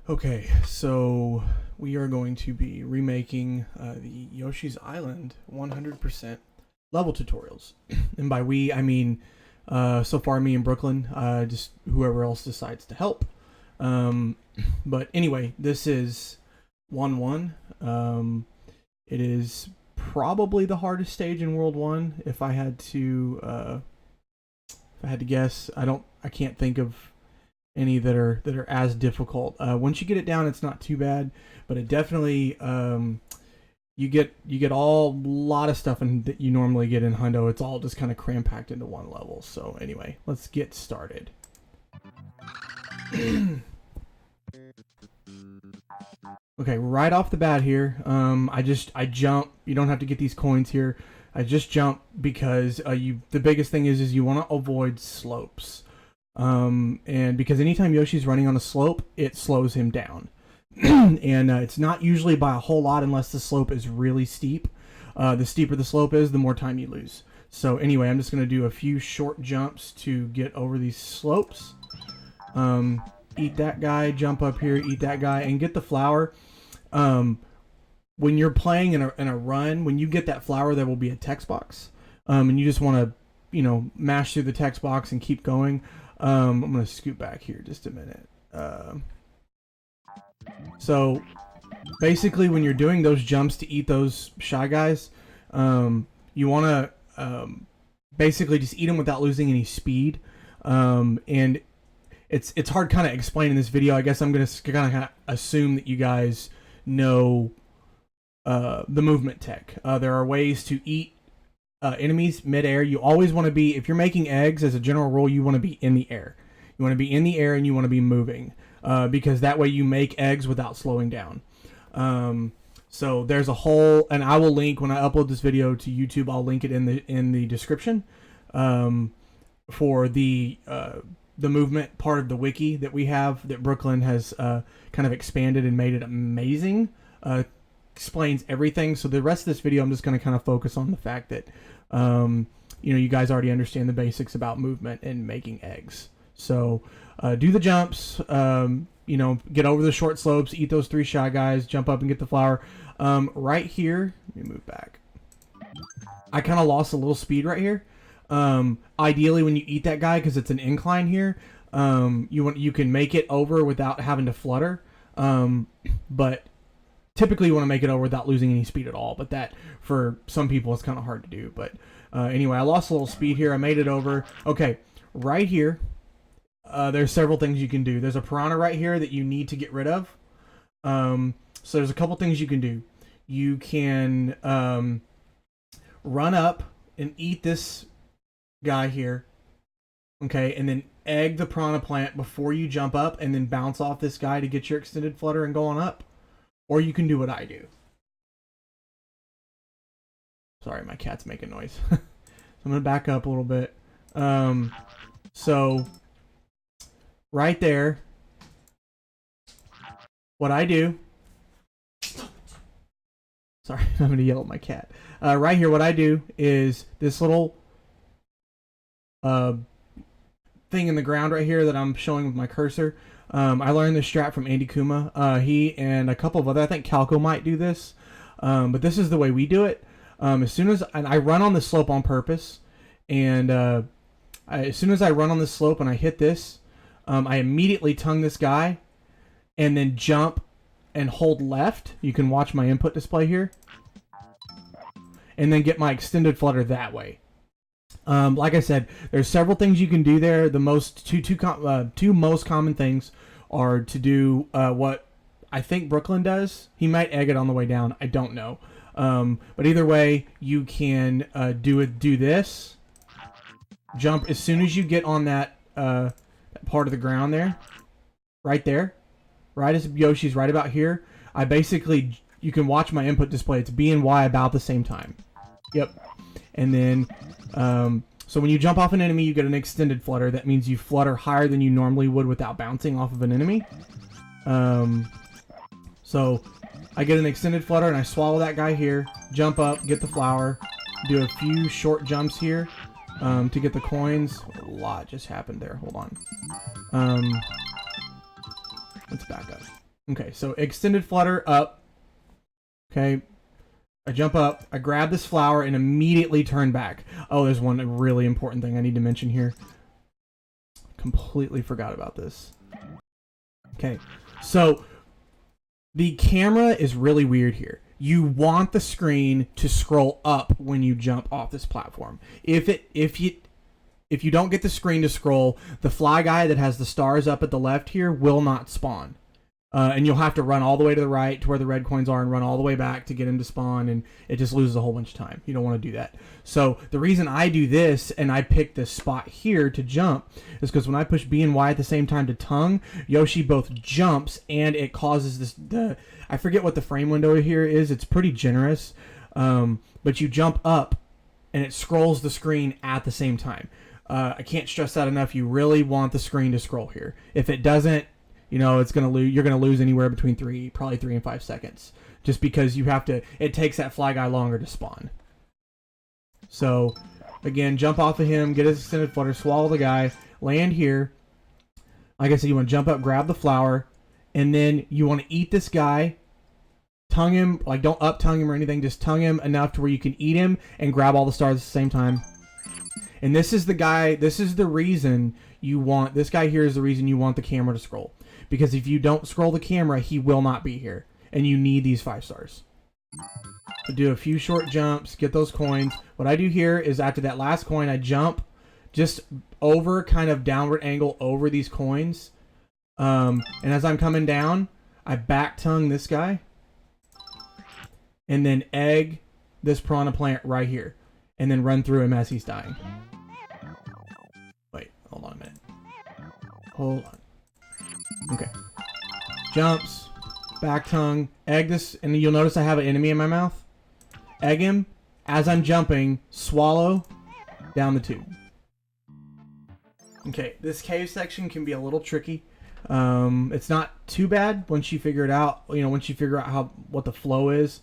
Okay, so we are going to be remaking the Yoshi's Island 100% level tutorials. And by we, I mean so far me and Brooklyn, just whoever else decides to help. But anyway, this is 1-1. It is probably the hardest stage in World 1 if I had to guess. I can't think of any that are as difficult. Once you get it down, it's not too bad, but it definitely you get all a lot of stuff that you normally get in Hundo. It's all just kind of cram packed into one level. So anyway, let's get started. Okay, right off the bat here, I jump. You don't have to get these coins here. I just jump because the biggest thing is you want to avoid slopes. And because anytime Yoshi's running on a slope, it slows him down. And it's not usually by a whole lot unless the slope is really steep. The steeper the slope is, the more time you lose. So anyway, I'm just going to do a few short jumps to get over these slopes. Eat that guy, jump up here, eat that guy, and get the flower. When you're playing in a run, when you get that flower, there will be a text box. And you just want to, mash through the text box and keep going. I'm going to scoot back here just a minute. So basically when you're doing those jumps to eat those Shy Guys, you want to basically just eat them without losing any speed. And it's hard kind of explain in this video. I guess I'm going to kind of assume that you guys know the movement tech. There are ways to eat enemies mid-air. You always want to be, if you're making eggs, as a general rule, you want to be in the air. You want to be in the air and you want to be moving, because that way you make eggs without slowing down. So there's a whole, and I will link when I upload this video to YouTube. I'll link it in the description for the movement part of the wiki that we have, that Brooklyn has kind of expanded and made it amazing. Explains everything. So the rest of this video, I'm just going to kind of focus on the fact that you guys already understand the basics about movement and making eggs. So do the jumps, get over the short slopes, eat those 3 Shy Guys, jump up and get the flower. Right here, let me move back. I kind of lost a little speed right here. Ideally, when you eat that guy, because it's an incline here, you can make it over without having to flutter. But typically you want to make it over without losing any speed at all, but that for some people it's kind of hard to do. But anyway, I lost a little speed here. I made it over. Okay, right here, there's several things you can do. There's a piranha right here that you need to get rid of. So there's a couple things you can do. You can run up and eat this guy here, okay, and then egg the piranha plant before you jump up, and then bounce off this guy to get your extended flutter and go on up. Or you can do what I do. Sorry, my cat's making noise. So I'm going to back up a little bit. So right there, what I do... Sorry, I'm going to yell at my cat. Right here, what I do is this little thing in the ground right here that I'm showing with my cursor. I learned this strat from Andy Kuma. He and a couple of other, I think Calco might do this, but this is the way we do it. As soon as I run on the slope on purpose, and as soon as I run on the slope and I hit this, I immediately tongue this guy, and then jump and hold left. You can watch my input display here, and then get my extended flutter that way. Like I said, there's several things you can do there. The most two most common things are to do what I think Brooklyn does. He might egg it on the way down. I don't know. But either way, you can do this. Jump as soon as you get on that part of the ground there. Right there. Right as Yoshi's right about here. You can watch my input display. It's B and Y about the same time. Yep. And then... so when you jump off an enemy, you get an extended flutter. That means you flutter higher than you normally would without bouncing off of an enemy. So I get an extended flutter and I swallow that guy here, jump up, get the flower, do a few short jumps here to get the coins. A lot just happened there. Hold on. Let's back up. Okay, so extended flutter up. Okay, I jump up, I grab this flower, and immediately turn back. Oh, there's one really important thing I need to mention here. Completely forgot about this. Okay, so the camera is really weird here. You want the screen to scroll up when you jump off this platform. If you don't get the screen to scroll, the fly guy that has the stars up at the left here will not spawn. And you'll have to run all the way to the right to where the red coins are and run all the way back to get him to spawn, and it just loses a whole bunch of time. You don't want to do that. So the reason I do this and I pick this spot here to jump is because when I push B and Y at the same time to tongue, Yoshi both jumps and it causes this... I forget what the frame window here is. It's pretty generous. But you jump up and it scrolls the screen at the same time. I can't stress that enough. You really want the screen to scroll here. If it doesn't, you know, it's gonna lose. You're gonna lose anywhere between probably 3 and 5 seconds, just because you have to. It takes that fly guy longer to spawn. So, again, jump off of him, get his extended flutter, swallow the guy, land here. Like I said, you want to jump up, grab the flower, and then you want to eat this guy. Tongue him, like don't up tongue him or anything. Just tongue him enough to where you can eat him and grab all the stars at the same time. And this is the guy. This is the reason you want. This guy here is the reason you want the camera to scroll. Because if you don't scroll the camera, he will not be here. And you need these 5 stars. So do a few short jumps, get those coins. What I do here is after that last coin, I jump just over, kind of downward angle over these coins. And as I'm coming down, I back tongue this guy. And then egg this piranha plant right here. And then run through him as he's dying. Wait, hold on a minute. Hold on. Okay. Jumps, back tongue, egg this, and you'll notice I have an enemy in my mouth. Egg him. As I'm jumping, swallow down the tube. Okay, this cave section can be a little tricky. It's not too bad once you figure it out. You know, once you figure out what the flow is.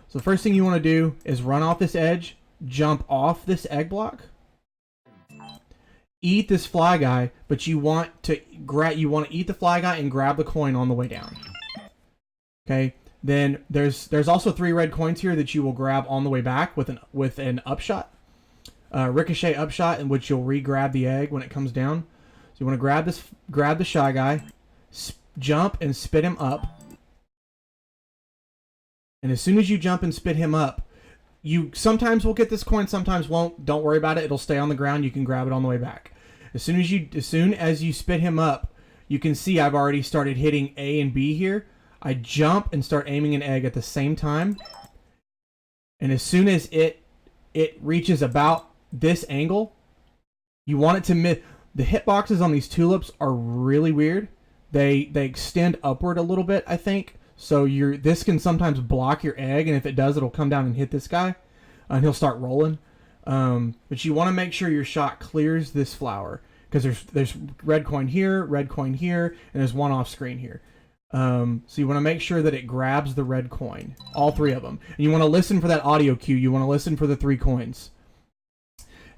So the first thing you want to do is run off this edge, jump off this egg block. Eat this fly guy, but you want to eat the fly guy and grab the coin on the way down. Okay. Then there's also 3 red coins here that you will grab on the way back with an upshot, ricochet upshot, in which you'll re-grab the egg when it comes down. So you want to grab the shy guy, jump and spit him up. And as soon as you jump and spit him up, you sometimes will get this coin, sometimes won't. Don't worry about it. It'll stay on the ground. You can grab it on the way back. As soon as you spit him up, you can see I've already started hitting A and B here. I jump and start aiming an egg at the same time. And as soon as it reaches about this angle, you want it to miss. The hitboxes on these tulips are really weird. They extend upward a little bit, I think. So this can sometimes block your egg, and if it does, it'll come down and hit this guy, and he'll start rolling. But you want to make sure your shot clears this flower, because there's red coin here, and there's one off screen here. So you want to make sure that it grabs the red coin, all 3 of them, and you want to listen for that audio cue. You want to listen for the 3 coins,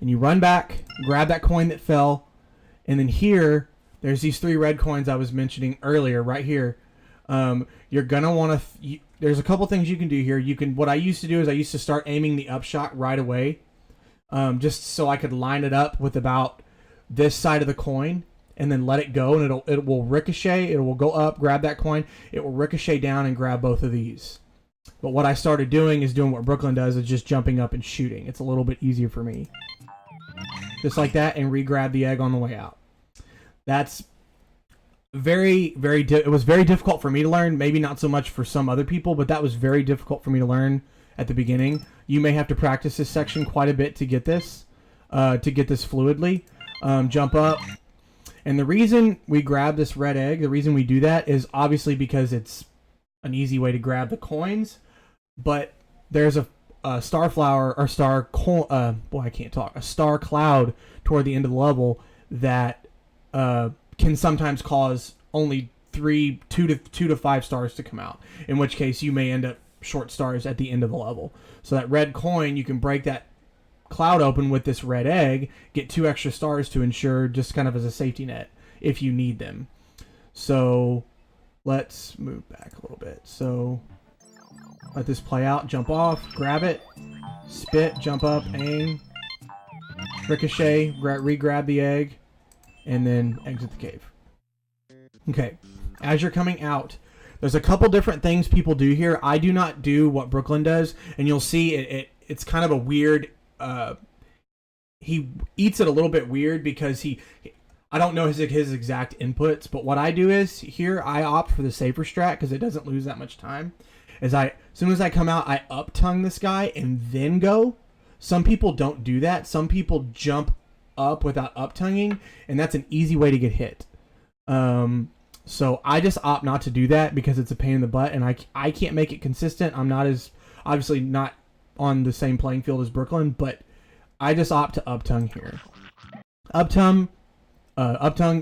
and you run back, grab that coin that fell, and then here there's these 3 red coins I was mentioning earlier, right here. You're gonna want to. There's a couple things you can do here. What I used to do is I used to start aiming the upshot right away, just so I could line it up with about this side of the coin, and then let it go, and it will ricochet. It will go up, grab that coin. It will ricochet down and grab both of these. But what I started doing is doing what Brooklyn does, is just jumping up and shooting. It's a little bit easier for me, just like that, and re-grab the egg on the way out. That's it was very difficult for me to learn. Maybe not so much for some other people, but that was very difficult for me to learn at the beginning. You may have to practice this section quite a bit to get this fluidly. Jump up, and the reason we grab this red egg, the reason we do that is obviously because it's an easy way to grab the coins. But there's a star flower or a star cloud toward the end of the level that can sometimes cause only 2 to 5 stars to come out, in which case you may end up short stars at the end of the level. So that red coin, you can break that cloud open with this red egg, get 2 extra stars to ensure, just kind of as a safety net if you need them. So let's move back a little bit. So let this play out. Jump off, grab it, spit, jump up, aim, ricochet, re-grab the egg, and then exit the cave. Okay, as you're coming out, there's a couple different things people do here. I do not do what Brooklyn does, and you'll see it's kind of a weird... he eats it a little bit weird because I don't know his exact inputs, but what I do is, here I opt for the safer strat because it doesn't lose that much time. As soon as I come out, I up-tongue this guy and then go. Some people don't do that. Some people jump up without up-tonguing, and that's an easy way to get hit. So I just opt not to do that because it's a pain in the butt, and I can't make it consistent. I'm obviously not on the same playing field as Brooklyn, but I just opt to up-tongue here. Up-tongue,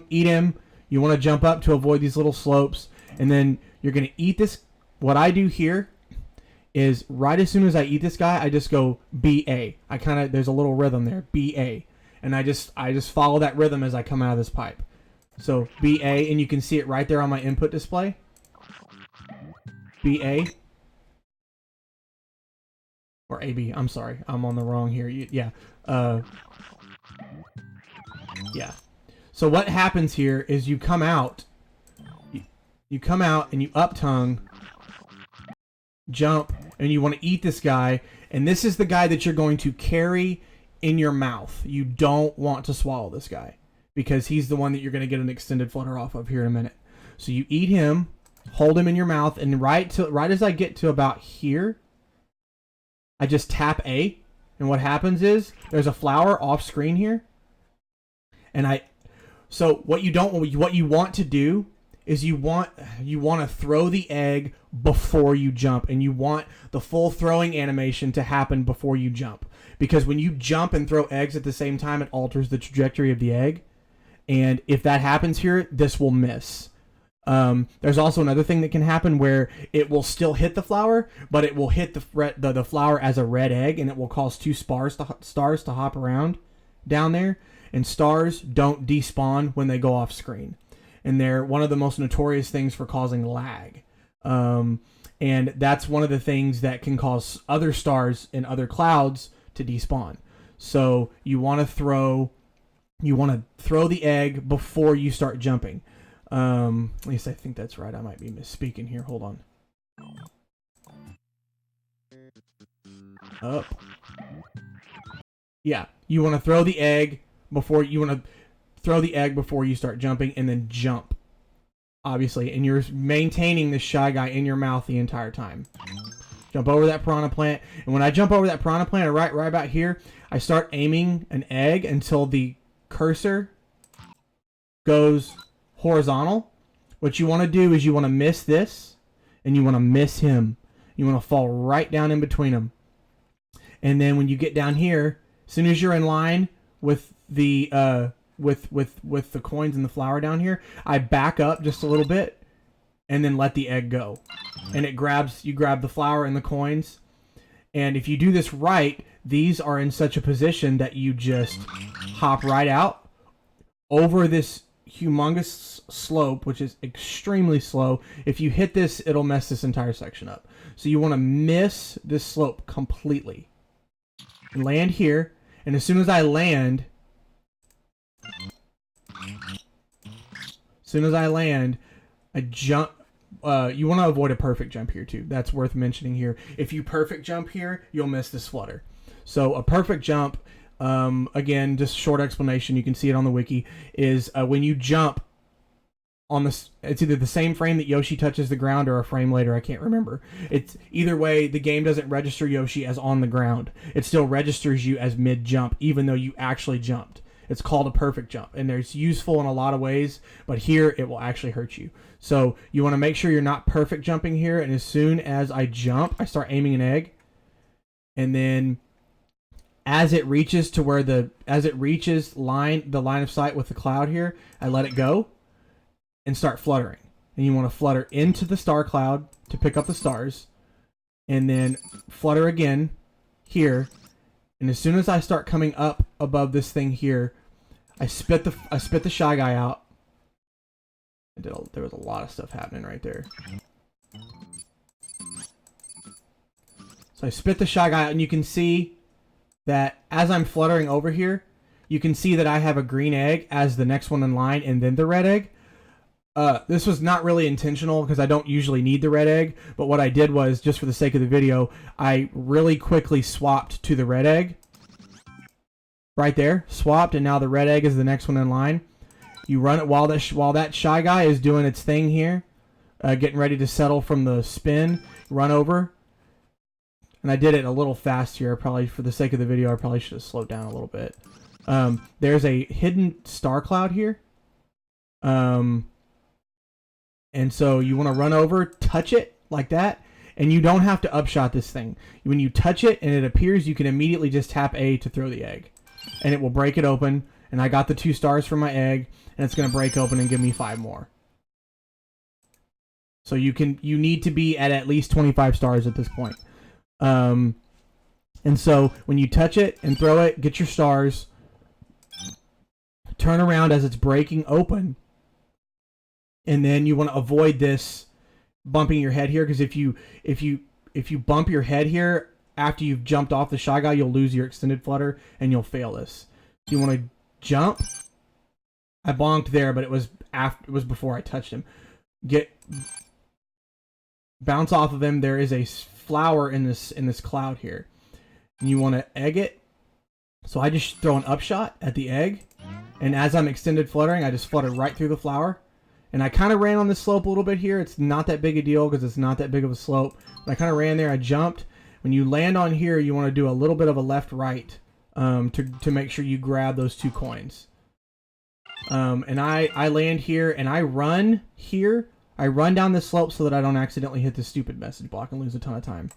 eat him. You want to jump up to avoid these little slopes, and then you're going to eat this. What I do here is right as soon as I eat this guy, I just go BA. There's a little rhythm there, BA, and I just follow that rhythm as I come out of this pipe. So BA, and you can see it right there on my input display. BA. Or AB, I'm sorry. I'm on the wrong here. Yeah. Yeah. So what happens here is you come out. You come out and you up-tongue, jump, and you want to eat this guy. And this is the guy that you're going to carry in your mouth. You don't want to swallow this guy because he's the one that you're going to get an extended flutter off of here in a minute. So you eat him, hold him in your mouth, and right as I get to about here, I just tap A, and what happens is there's a flower off screen here, and so what you want to do is you want to throw the egg before you jump, and you want the full throwing animation to happen before you jump, because when you jump and throw eggs at the same time, it alters the trajectory of the egg, and if that happens here, this will miss. There's also another thing that can happen where it will still hit the flower, but it will hit the flower as a red egg, and it will cause two stars to hop around down there. And stars don't despawn when they go off screen, and they're one of the most notorious things for causing lag. And that's one of the things that can cause other stars in other clouds to despawn. So you want to throw the egg before you start jumping. At least I think that's right. I might be misspeaking here. Hold on. Up. Yeah, you want to throw the egg before you start jumping, and then jump. Obviously, and you're maintaining this Shy Guy in your mouth the entire time. Jump over that piranha plant, and when I jump over that piranha plant, right about here, I start aiming an egg until the cursor goes horizontal. What you want to do is you want to miss this, and you want to miss him. You want to fall right down in between them. And then when you get down here, as soon as you're in line with the with the coins and the flower down here, I back up just a little bit and then let the egg go. And you grab the flower and the coins. And if you do this right, these are in such a position that you just hop right out over this humongous slope, which is extremely slow. If you hit this, it'll mess this entire section up. So you want to miss this slope completely. Land here, and as soon as I land, I jump. You want to avoid a perfect jump here too. That's worth mentioning here. If you perfect jump here, you'll miss this flutter. So a perfect jump, again, just short explanation, you can see it on the wiki, is when you jump on this, it's either the same frame that Yoshi touches the ground or a frame later, I can't remember. It's either way, the game doesn't register Yoshi as on the ground. It still registers you as mid-jump, even though you actually jumped. It's called a perfect jump, and it's useful in a lot of ways, but here it will actually hurt you. So you want to make sure you're not perfect jumping here, and as soon as I jump, I start aiming an egg, and then as it reaches to where the line of sight with the cloud here, I let it go and start fluttering. And you want to flutter into the star cloud to pick up the stars, and then flutter again here. And as soon as I start coming up above this thing here, I spit the Shy Guy out, There was a lot of stuff happening right there. So I spit the Shy Guy out, and you can see that as I'm fluttering over here, you can see that I have a green egg as the next one in line, and then the red egg. This was not really intentional because I don't usually need the red egg, but what I did was, just for the sake of the video, I really quickly swapped to the red egg. Right there, swapped, and now the red egg is the next one in line. You run it while that Shy Guy is doing its thing here, getting ready to settle from the spin, run over. And I did it a little fast here. Probably for the sake of the video, I probably should have slowed down a little bit. There's a hidden star cloud here. And so you want to run over, touch it like that, and you don't have to upshot this thing. When you touch it and it appears, you can immediately just tap A to throw the egg. And it will break it open. And I got the 2 stars from my egg, and it's going to break open and give me 5 more. So you need to be at least 25 stars at this point. And so when you touch it and throw it, get your stars, turn around as it's breaking open, and then you want to avoid this bumping your head here, because if you bump your head here after you've jumped off the Shy Guy, you'll lose your extended flutter and you'll fail this. So you want to jump. I bonked there, but it was before I touched him. Bounce off of him. There is a flower in this cloud here, and you want to egg it. So I just throw an upshot at the egg, and as I'm extended fluttering, I just flutter right through the flower. And I kind of ran on this slope a little bit here. It's not that big a deal because it's not that big of a slope, but I kind of ran there. I jumped. When you land on here, you want to do a little bit of a left-right to make sure you grab those 2 coins. And I land here, and I run here. I run down this slope so that I don't accidentally hit this stupid message block and lose a ton of time.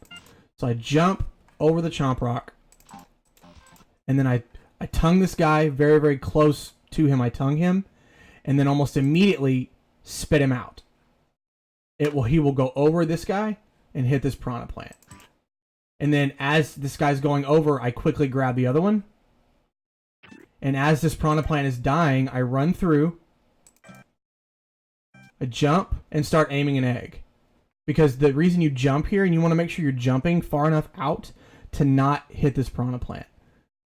So I jump over the Chomp Rock, and then I tongue this guy very, very close to him. I tongue him, and then almost immediately spit him out. He will go over this guy and hit this Piranha Plant. And then as this guy's going over, I quickly grab the other one. And as this Piranha Plant is dying, I run through, I jump, and start aiming an egg. Because the reason you jump here, and you want to make sure you're jumping far enough out to not hit this Piranha Plant.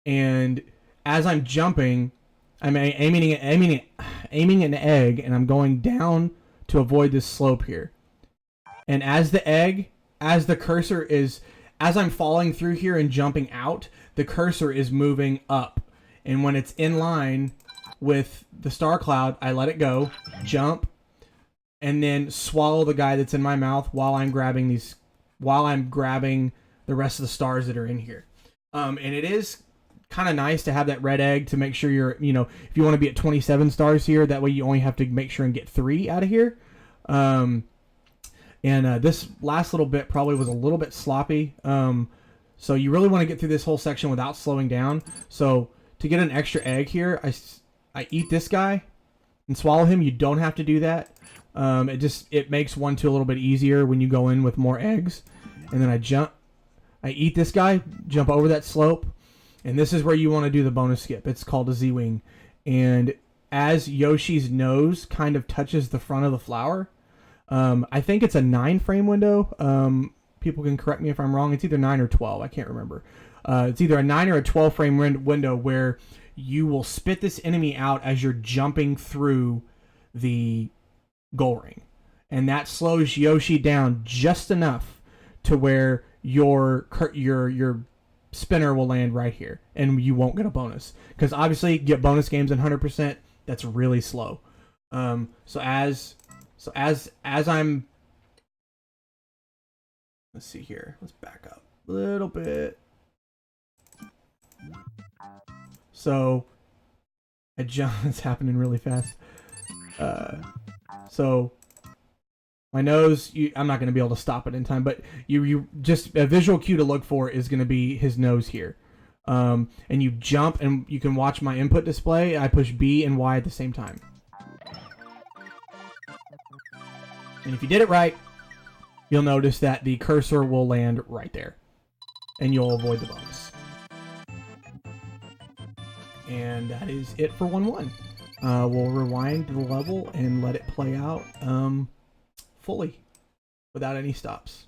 And as I'm jumping, I'm aiming an egg, and I'm going down to avoid this slope here. And as the cursor is, as I'm falling through here and jumping out, the cursor is moving up. And when it's in line with the star cloud, I let it go, jump, and then swallow the guy that's in my mouth while I'm grabbing the rest of the stars that are in here. And it is kind of nice to have that red egg to make sure you're, if you want to be at 27 stars here, that way you only have to make sure and get 3 out of here. This last little bit probably was a little bit sloppy. So you really want to get through this whole section without slowing down. So to get an extra egg here, I eat this guy and swallow him. You don't have to do that. It makes 1-2 a little bit easier when you go in with more eggs. And then I eat this guy, jump over that slope, and this is where you want to do the bonus skip. It's called a Z-Wing. And as Yoshi's nose kind of touches the front of the flower, I think it's a 9-frame window. People can correct me if I'm wrong. It's either 9 or 12. I can't remember. It's either a 9 or a 12-frame window where you will spit this enemy out as you're jumping through the goal ring. And that slows Yoshi down just enough to where your spinner will land right here, and you won't get a bonus. Because obviously, get bonus games in 100%, that's really slow. So as I'm, let's see here. Let's back up a little bit. So I jump. It's happening really fast. So my nose. I'm not going to be able to stop it in time, but you just a visual cue to look for is going to be his nose here. And you jump, and you can watch my input display. I push B and Y at the same time. And if you did it right, you'll notice that the cursor will land right there. And you'll avoid the bonus. And that is it for 1-1. we'll rewind the level and let it play out fully without any stops.